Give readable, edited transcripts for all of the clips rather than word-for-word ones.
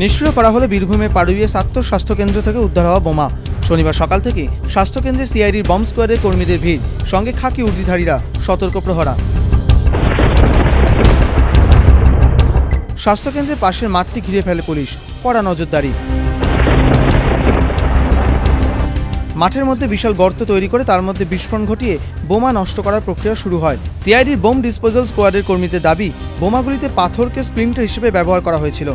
নিষ্ক্রিয় করা হলো বীরভূমে পাড়ুইয়ে সাত্তর স্বাস্থ্যকেন্দ্র থেকে উদ্ধার হওয়া বোমা। শনিবার সকাল থেকে স্বাস্থ্যকেন্দ্রে সিআইডির বম্ব স্কোয়াডের কর্মীদের ভিড়, সঙ্গে খাকি উর্দিধারীরা, সতর্ক প্রহরা। স্বাস্থ্যকেন্দ্রের পাশের মাঠটি ঘিরে ফেলে পুলিশ, কড়া নজরদারি। মাঠের মধ্যে বিশাল গর্ত তৈরি করে তার মধ্যে বিস্ফোরণ ঘটিয়ে বোমা নষ্ট করার প্রক্রিয়া শুরু হয়। সিআইডির বোম ডিসপোজাল স্কোয়াডের কর্মীদের দাবি, বোমাগুলিতে পাথরকে স্প্লিন্টার হিসেবে ব্যবহার করা হয়েছিল।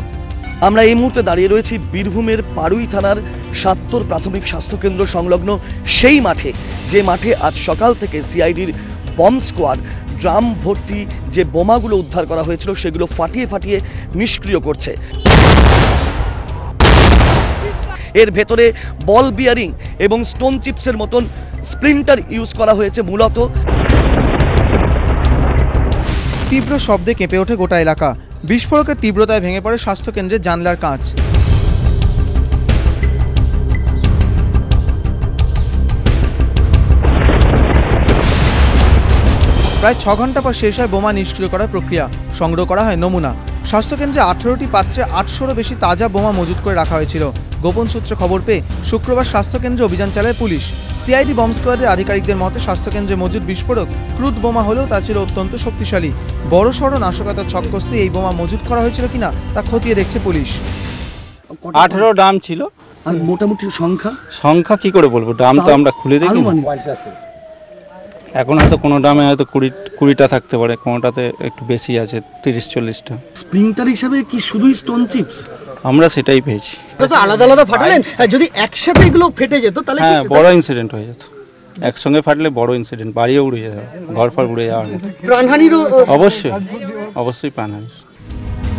আমরা এই মুহূর্তে দাঁড়িয়ে রয়েছি বীরভূমের পাড়ুই থানার সাত্তর প্রাথমিক স্বাস্থ্যকেন্দ্র সংলগ্ন সেই মাঠে, যে মাঠে আজ সকাল থেকে সিআইডির বম্ব স্কোয়াড ড্রাম ভর্তি যে বোমাগুলো উদ্ধার করা হয়েছিল সেগুলো ফাটিয়ে ফাটিয়ে নিষ্ক্রিয় করছে। এর ভেতরে বল বিয়ারিং এবং স্টোন চিপসের মতন স্প্লিন্টার ইউজ করা হয়েছে মূলত। তীব্র শব্দে কেঁপে ওঠে গোটা এলাকা। বিস্ফোরকের তীব্রতায় ভেঙে পড়ে স্বাস্থ্যকেন্দ্রের জানলার কাঁচ। প্রায় 6 ঘন্টা পর শেষ হয় বোমা নিষ্ক্রিয় করার প্রক্রিয়া। সংগ্রহ করা হয় নমুনা। স্বাস্থ্যকেন্দ্রে 18টি পাত্রে 800-রও বেশি তাজা বোমা মজুত করে রাখা হয়েছিল। গোপন সূত্রে খবর পেয়ে শুক্রবার স্বাস্থ্যকেন্দ্রে অভিযান চালায় পুলিশ। সিআইডি বম্ব স্কোয়াডের আধিকারিকদের মতে স্বাস্থ্যকেন্দ্রে মজুদ বিস্ফোরক ক্রুড বোমা হলেও তা ছিল অত্যন্ত শক্তিশালী। বড়সড় নাশকতার ছক কষতে এই বোমা মজুত করা হয়েছিল কিনা তা খতিয়ে দেখছে পুলিশ। 18 ড্রাম ছিল। আর মোটামুটি সংখ্যা কি করে বলবো, ড্রাম তো আমরা খুলে দেখি। এখন হয়তো কোনো ড্রামে হয়তো 20টা থাকতে পারে, কোনোটাতে একটু বেশি আছে, 30-40টা। স্প্লিন্টার হিসেবে কি শুধুই স্টোন চিপস? আমরা সেটাই পেয়েছি। আলাদা আলাদা ফাটালেন, যদি একসাথে এগুলো ফেটে যেত তাহলে হ্যাঁ, বড় ইনসিডেন্ট হয়ে যেত। একসঙ্গে ফাটলে বড় ইনসিডেন্ট, বাড়িও উড়ে যাবে, ঘর ফর উড়ে যাওয়ার মতো। প্রাণহানিরও অবশ্যই প্রাণহানি।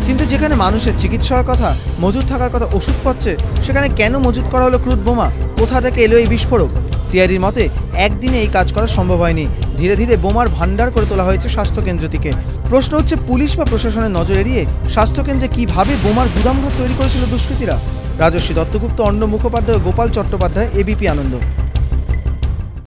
কিন্তু যেখানে মানুষের চিকিৎসার কথা, মজুদ থাকার কথা ওষুধপত্রে, সেখানে কেন মজুত করা হলো ক্রুড বোমা? কোথা থেকে এলো এই বিস্ফোরক? সিআইডির মতে একদিনে এই কাজ করা সম্ভব হয়নি। ধীরে ধীরে বোমার ভান্ডার করে তোলা হয়েছে স্বাস্থ্যকেন্দ্র থেকে। প্রশ্ন হচ্ছে, পুলিশ বা প্রশাসনের নজর এড়িয়ে স্বাস্থ্যকেন্দ্রে কিভাবে বোমার গুদামঘর তৈরি করেছিল দুষ্কৃতীরা? রাজস্বী দত্তগুপ্ত, অন্ন মুখোপাধ্যায়, গোপাল চট্টোপাধ্যায়, এবিপি আনন্দ।